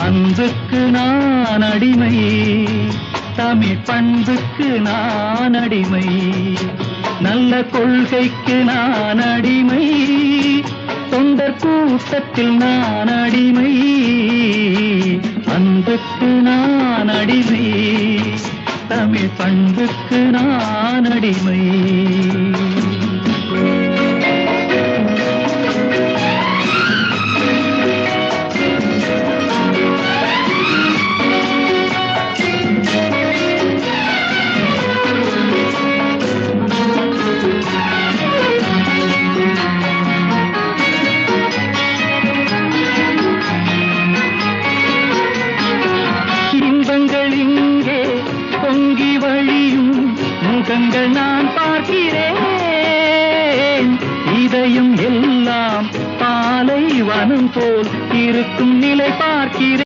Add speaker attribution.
Speaker 1: அன்புக்கு நான் அடிமை, தமிழ் பண்புக்கு நான் அடிமை, நல்ல கொள்கைக்கு நான் அடிமை, தொண்டர் கூட்டத்தில் நான் அடிமை, அன்புக்கு நான் அடிமை, தமிழ் பண்புக்கு நான் அடிமை. இங்கே பொங்கி வழியும் முகங்கள் நான் பார்க்கிறேன், இதயம் எல்லாம் பாலைவனம் போல் இருக்கும் நிலை பார்க்கிறேன்.